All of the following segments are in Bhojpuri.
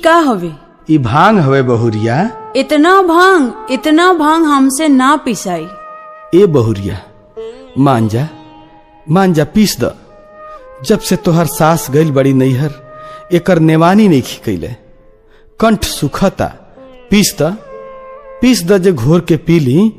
का हवे? ई भांग हवे बहुरिया। इतना भांग हमसे ना पिसाई। ए बहुरिया मान जा पीस द। जब से तोहर सास गइल बड़ी नैहर एकर नेवानी नहीं खिकैले, कंठ सुखता। पीस द जे घोर के पी ली।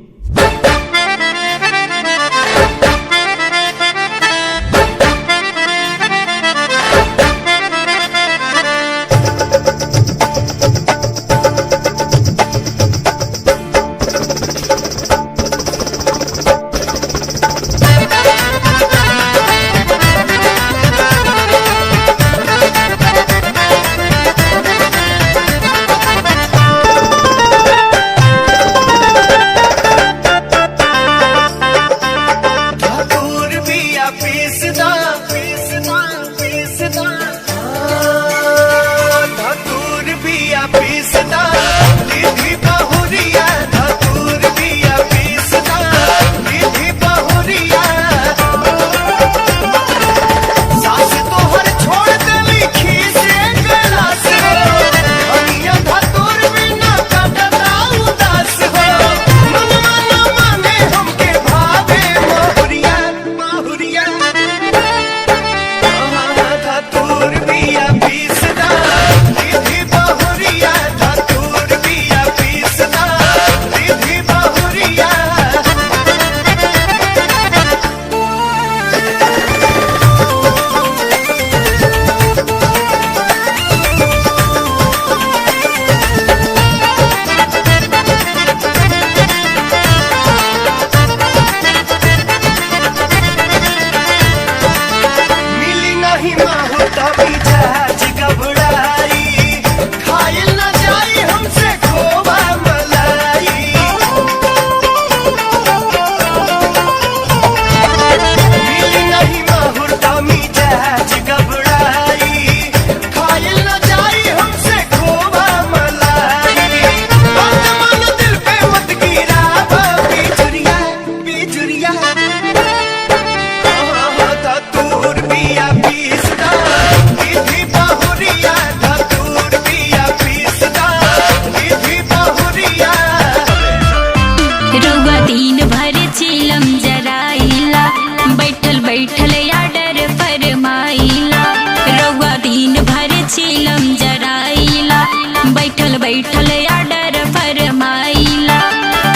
बैठल आडर फरमाइला,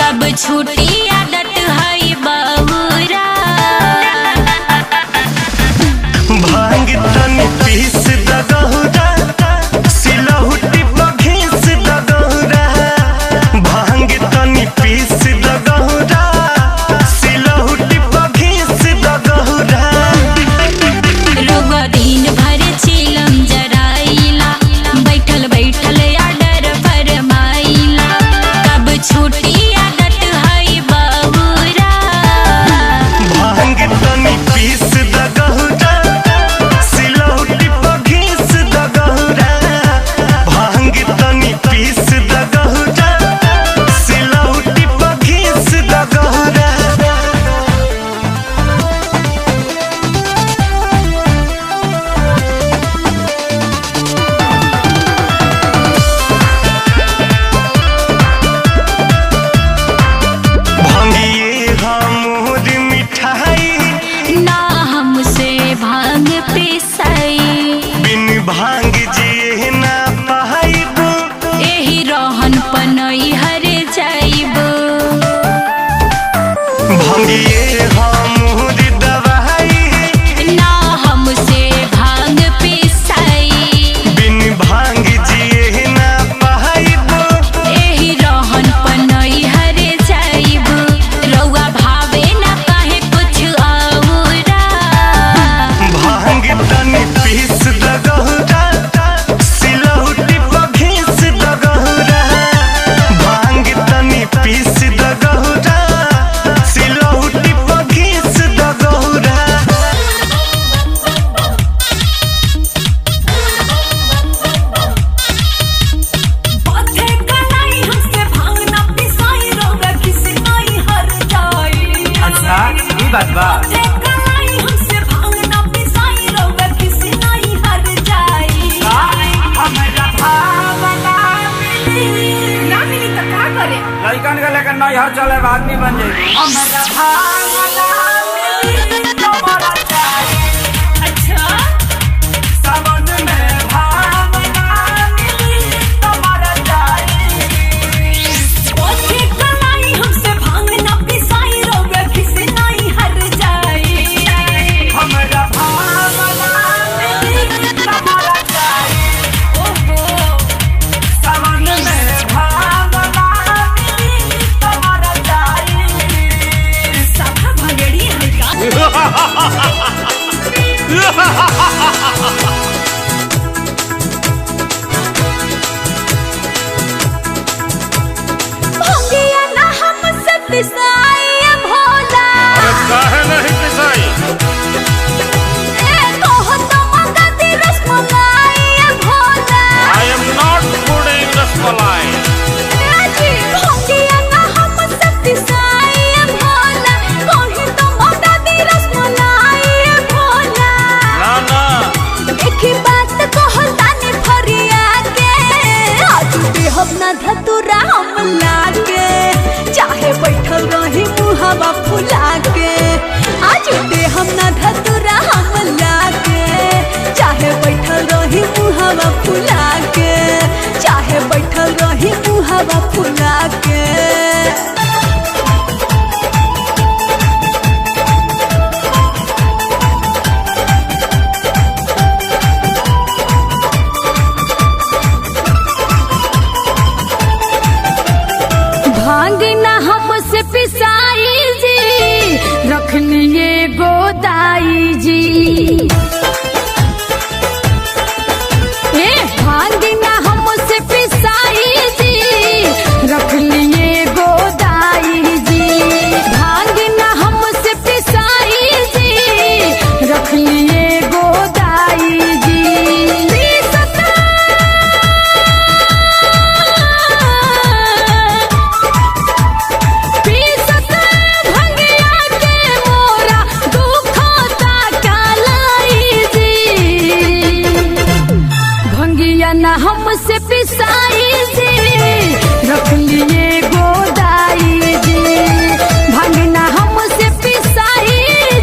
कब छूटी आदत है बहुरा। भांग तनी पीस द गहुरा, सिलहुटी पर घिस द गहुरा। भांग तनी पीस द गहुरा, सिलहुटी पर घिस द गहुरा। रोगा दिन भर चिलम जराइला, बैठल बैठल आडर फरमाइला, कब छूटी आदत है लड़कन के लेकर नैहर चले आदमी बन जाए। हमरा भांगना मिली तुम्हारा चाहिए। अच्छा सावन में भांगना मिली तुम्हारा चाहिए। ओथे कलाई हमसे भांगना पिसाई रोवे किसी नहीं हर जाई। हमरा भांगना मिली तुम्हारा चाहिए। ओहो सावन में भांगना मिली तुम्हारा चाहिए। सभा भगड़ी है का भंगिया ना हमसे पिसाई भोला। काहे नहीं पिसाई? ए कहो तो मंगती rasmalai Bhola. I am not pudding rasmalai. ए जी भंगिया ना हमसे पिसाई भोला। कहीं तो मंगती रसमलाई भोला। ना ना एक ही बात कहो ताने फरिया के। आज भी हम ना धतुरा हम लागे। चाहे बैठल रही मुहावा फुला के। आज भी हम ना धतुरा हम लागे। चाहे बैठल रही मुहावा फुला के। चाहे बैठल रही मुहावा फुला के। भांगना हमसे पिसाई जी रख लिए गोदाई जी। ए भांगना हमसे पिसाई जी रख लिए गोदाई जी। भांगना हमसे पिसाई जी रख लिए गोदाई जी। पीसत भंगिया के मोरा दुखता कालाई जी। भंगिया ना हमसे पिसाई जी रख लिए गोदाई जी। भंगना हमसे पिसाई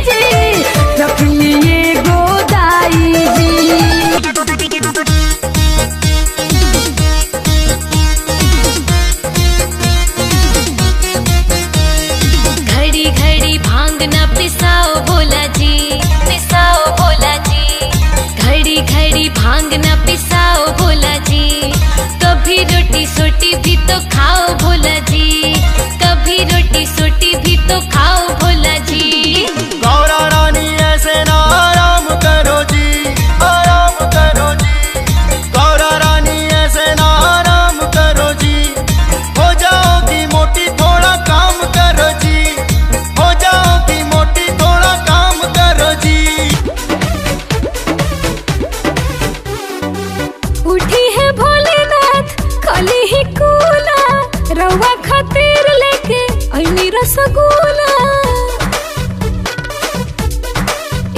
जी रख लिए गोदाई जी। घड़ी घड़ी भांग न पिसाओ भोला जी। पिसाओ भोला जी। घड़ी घड़ी भांग न पिसाओ भोला जी। कभी रोटी सोटी भी तो खाओ भोला जी। कभी रोटी सोटी भी तो खाओ भोला जी। गौरा रानी ऐसे ना आराम करो जी, आराम करो जी। गौरा रानी ऐसे ना आराम करो जी। हो जाओगी मोटी थोड़ा काम करो जी। हो जाओगी मोटी थोड़ा काम करो जी। उठी है भोलेनाथ खाली ही कूला। रवा खातिर लेके ऐनी रसगुल्ला।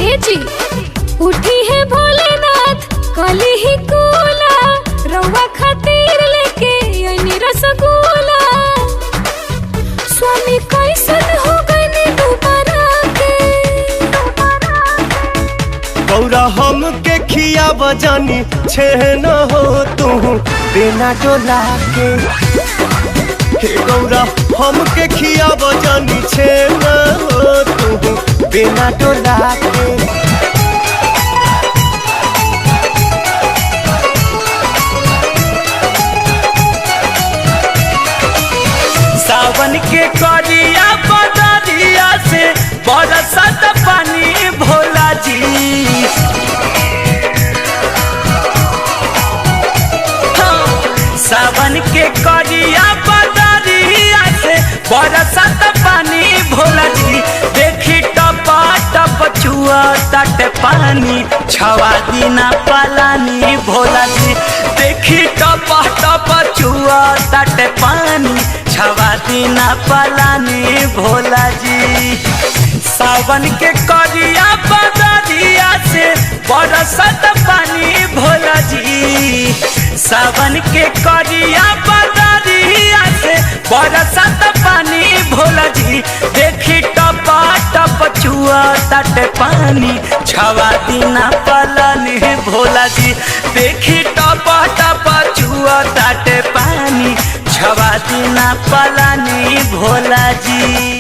ए जी उठी है भोलेनाथ खाली ही कूला। रवा खातिर लेके ऐनी रसगुल्ला। स्वामी कैसन हो गए दोबारा के। गौरा हम के खिया बजानी छे न हो तू बिना डोला के। हे गौरा हम के खिया बजानी छे न हो तू बिना डोला के। सावन के करिया बदरिया से बरसत पानी भोला जी। हाँ, सावन के करिया बदरिया से बरसत पानी भोला जी। देखी टपा टप छुआ तट पानी छवा दीना पलानी भोला जी। देखी टपा टप छुआ तट पानी छवा दीना पलानी भोला जी। सावन के करिया बदरिया से बरसत पानी भोला जी। सावन के करिया बदरिया से बरसत पानी भोला जी। देखी टपा टप चुआ तट पानी छवा दिना पलानी भोला जी। देखी टपा टप चुआ तट पानी छवा दिना पलानी भोला जी।